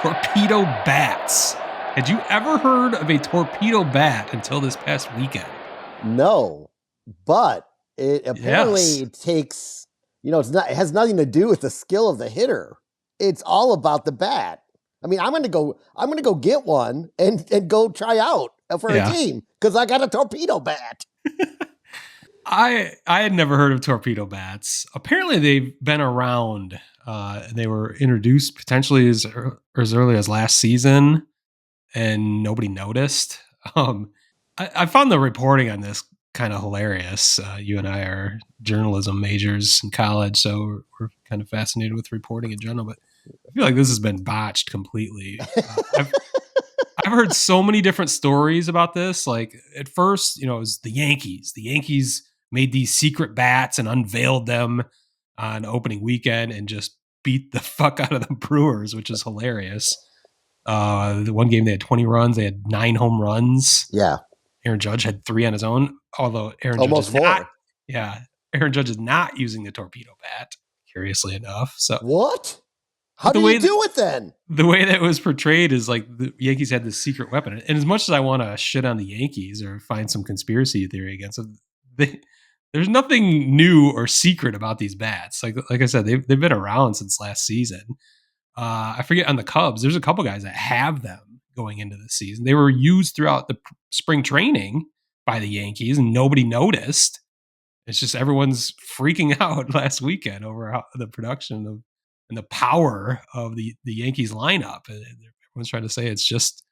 torpedo bats. Had you ever heard of a torpedo bat until this past weekend? No, but it Yes. apparently takes, it has nothing to do with the skill of the hitter. It's all about the bat. I mean, I'm gonna go get one and go try out for a Yeah. team because I got a torpedo bat. I had never heard of torpedo bats. Apparently, they've been around. They were introduced potentially as early as last season, and nobody noticed. Um, I found the reporting on this kind of hilarious. You and I are journalism majors in college, so we're kind of fascinated with reporting in general. But I feel like this has been botched completely. I've heard so many different stories about this. Like at first, it was the Yankees. The Yankees made these secret bats and unveiled them on opening weekend and just beat the fuck out of the Brewers, which is hilarious. The one game they had 20 runs, they had 9 home runs. Yeah, Aaron Judge had 3 on his own, although Aaron Judge almost is not. four. Yeah, Aaron Judge is not using the torpedo bat. Curiously enough, so What? How but the did he way do it then? the way that was portrayed is like the Yankees had this secret weapon. And as much as I want to shit on the Yankees or find some conspiracy theory against them, there's nothing new or secret about these bats. Like I said, they've been around since last season. I forget on the Cubs, there's a couple guys that have them going into the season. They were used throughout the spring training by the Yankees, and nobody noticed. It's just everyone's freaking out last weekend over the production of and the power of the Yankees lineup. Everyone's trying to say it's just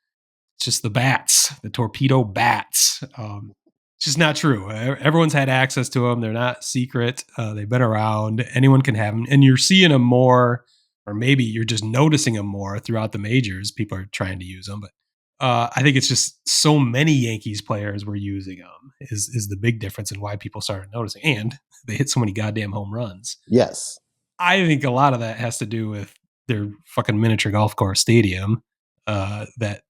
the bats, the torpedo bats. It's just not true. Everyone's had access to them. They're not secret. They've been around. Anyone can have them, and you're seeing them more, or maybe you're just noticing them more throughout the majors. People are trying to use them, but I think it's just so many Yankees players were using them is the big difference in why people started noticing, and they hit so many goddamn home runs. Yes. I think a lot of that has to do with their fucking miniature golf course stadium. That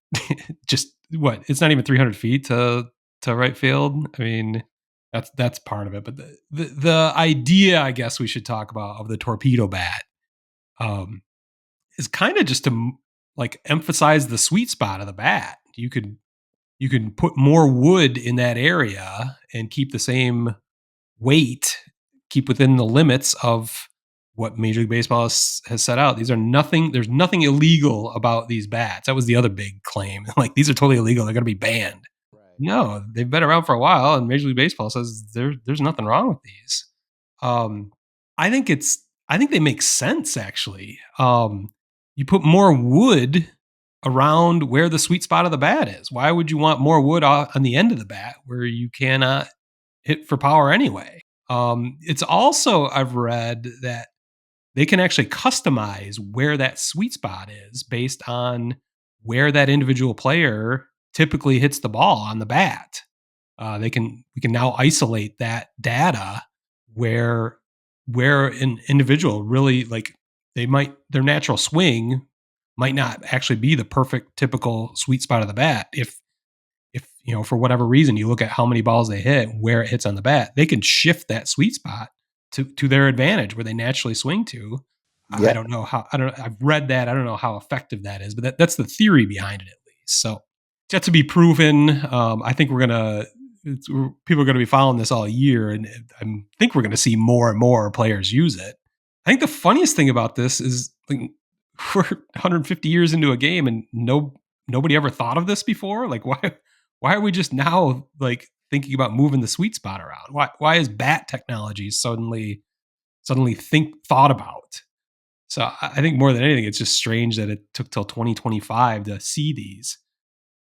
just it's not even 300 feet to right field. I mean, that's part of it. But the idea, I guess, we should talk about of the torpedo bat um, is kind of just to like emphasize the sweet spot of the bat. You can put more wood in that area and keep the same weight, keep within the limits of what Major League Baseball has set out. There's nothing illegal about these bats. That was the other big claim. Like these are totally illegal. They're going to be banned. Right. No, they've been around for a while, and Major League Baseball says there's nothing wrong with these. Um, I think they make sense actually. You put more wood around where the sweet spot of the bat is. Why would you want more wood on the end of the bat where you cannot hit for power anyway? It's also, I've read that they can actually customize where that sweet spot is based on where that individual player typically hits the ball on the bat. We can now isolate that data where an individual really like their natural swing might not actually be the perfect typical sweet spot of the bat. If for whatever reason you look at how many balls they hit, where it hits on the bat, they can shift that sweet spot to their advantage where they naturally swing to. I Yeah. don't know how. I don't. I've read that. I don't know how effective that is, but that's the theory behind it at least. So it's yet to be proven. I think people are gonna be following this all year, and I think we're gonna see more and more players use it. I think the funniest thing about this is like we're 150 years into a game, and nobody ever thought of this before. Like why are we just now like thinking about moving the sweet spot around? Why is bat technology suddenly thought about? So I think more than anything, it's just strange that it took till 2025 to see these.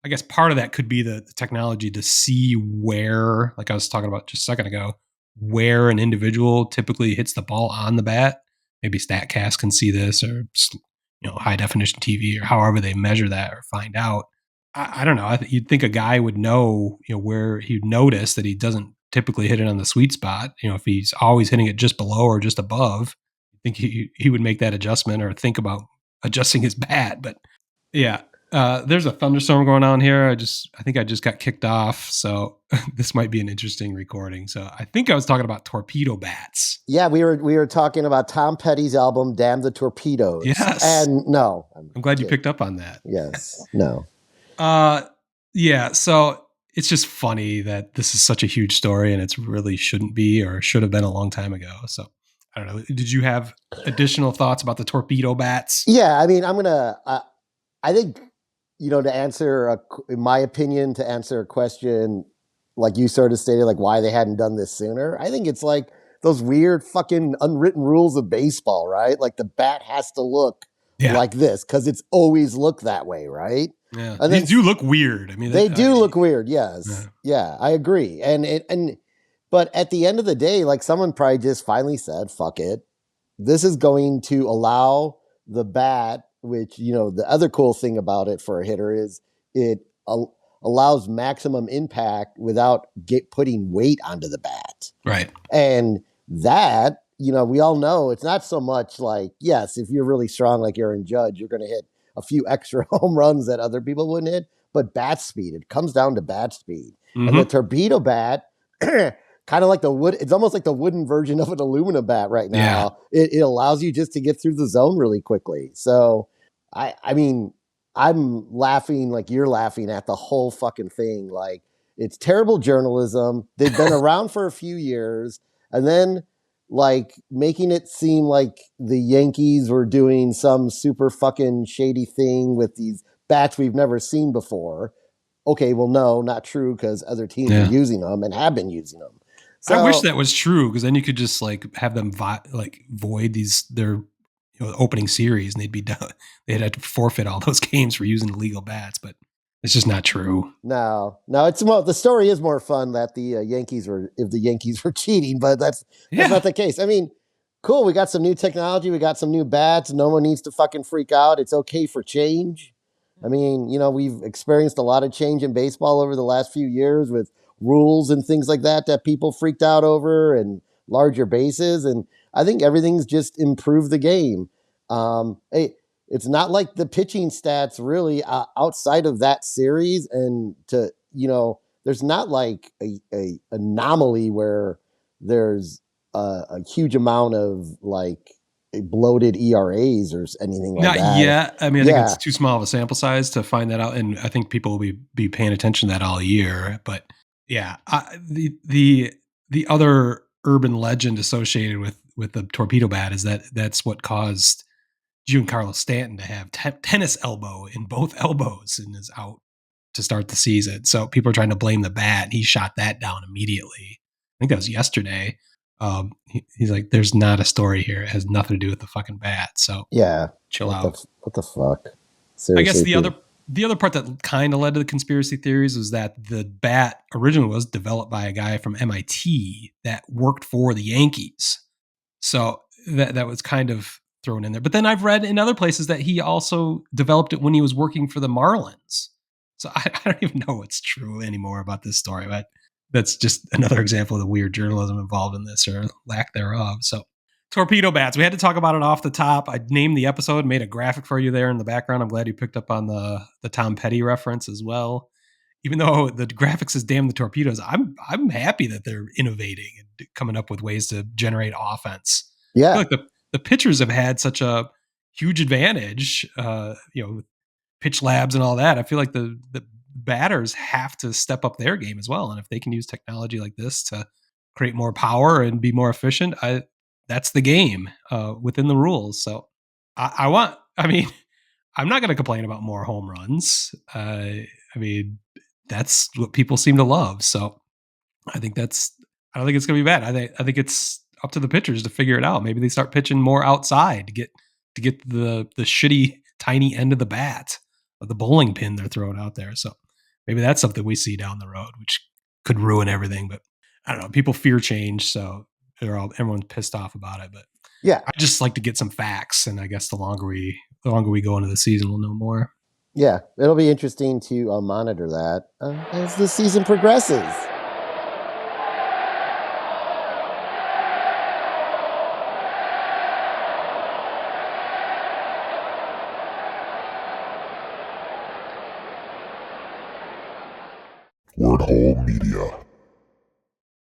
I guess part of that could be the technology to see where, like I was talking about just a second ago, where an individual typically hits the ball on the bat. Maybe StatCast can see this, or high definition TV, or however they measure that or find out. I don't know. You'd think a guy would know, where he'd notice that he doesn't typically hit it on the sweet spot. If he's always hitting it just below or just above, I think he would make that adjustment or think about adjusting his bat. But yeah, There's a thunderstorm going on here. I think I just got kicked off, so this might be an interesting recording. So I think I was talking about torpedo bats. Yeah, we were talking about Tom Petty's album "Damn the Torpedoes." Yes, and no, I'm glad you picked up on that. Yes, no. Yeah. So it's just funny that this is such a huge story, and it's really shouldn't be or should have been a long time ago. So I don't know. Did you have additional thoughts about the torpedo bats? Yeah, I mean, I think, to answer, in my opinion, to answer a question like you sort of stated, like why they hadn't done this sooner, I think it's like those weird fucking unwritten rules of baseball, right? Like the bat has to look like this because it's always looked that way, right? Yeah, and these do look weird. I mean, they do look weird. Yes, yeah, I agree. But at the end of the day, like someone probably just finally said, "Fuck it, this is going to allow the bat." Which, the other cool thing about it for a hitter is it allows maximum impact without putting weight onto the bat. Right. And that, we all know it's not so much like, yes, if you're really strong, like Aaron Judge, you're going to hit a few extra home runs that other people wouldn't hit, but bat speed, it comes down to bat speed. Mm-hmm. And the torpedo bat, kind of like the wood, it's almost like the wooden version of an aluminum bat right now. Yeah. It allows you just to get through the zone really quickly. So, I mean, I'm laughing like you're laughing at the whole fucking thing. Like, it's terrible journalism. They've been around for a few years, and then like making it seem like the Yankees were doing some super fucking shady thing with these bats we've never seen before. Okay, well, no, not true, because other teams are using them and have been using them. So, I wish that was true, because then you could just like have them void their opening series, and they'd be done. They'd have to forfeit all those games for using illegal bats, but it's just not true. No, it's the story is more fun that the Yankees were cheating, but that's not the case. I mean, cool. We got some new technology. We got some new bats. No one needs to fucking freak out. It's okay for change. I mean, we've experienced a lot of change in baseball over the last few years with rules and things like that people freaked out over, and larger bases. And I think everything's just improved the game. It's not like the pitching stats really outside of that series, and there's not like a anomaly where there's a huge amount of like bloated ERAs or anything like that. Not yet. I mean, I think it's too small of a sample size to find that out, and I think people will be paying attention to that all year. But yeah, the other urban legend associated with the torpedo bat is that's what caused Giancarlo Stanton to have tennis elbow in both elbows and is out to start the season. So people are trying to blame the bat, and he shot that down immediately. I think that was yesterday. He's like, "There's not a story here. It has nothing to do with the fucking bat." So chill out. What the fuck? Seriously, I guess the other part that kind of led to the conspiracy theories was that the bat originally was developed by a guy from MIT that worked for the Yankees. So that was kind of thrown in there. But then I've read in other places that he also developed it when he was working for the Marlins. So I don't even know what's true anymore about this story, but that's just another example of the weird journalism involved in this, or lack thereof. So torpedo bats, we had to talk about it off the top. I named the episode, made a graphic for you there in the background. I'm glad you picked up on the Tom Petty reference as well. Even though the graphics is "Damn the Torpedoes," I'm happy that they're innovating and coming up with ways to generate offense. Yeah. I feel like the pitchers have had such a huge advantage, with pitch labs and all that. I feel like the batters have to step up their game as well. And if they can use technology like this to create more power and be more efficient, that's the game within the rules. So I'm not going to complain about more home runs. I mean, that's what people seem to love. So I don't think it's going to be bad. I think it's up to the pitchers to figure it out. Maybe they start pitching more outside to get the shitty tiny end of the bat, or the bowling pin they're throwing out there. So maybe that's something we see down the road, which could ruin everything. But I don't know. People fear change, so everyone's pissed off about it. But yeah, I just like to get some facts, and I guess the longer we go into the season, we'll know more. Yeah, it'll be interesting to monitor that as the season progresses. Hole Media.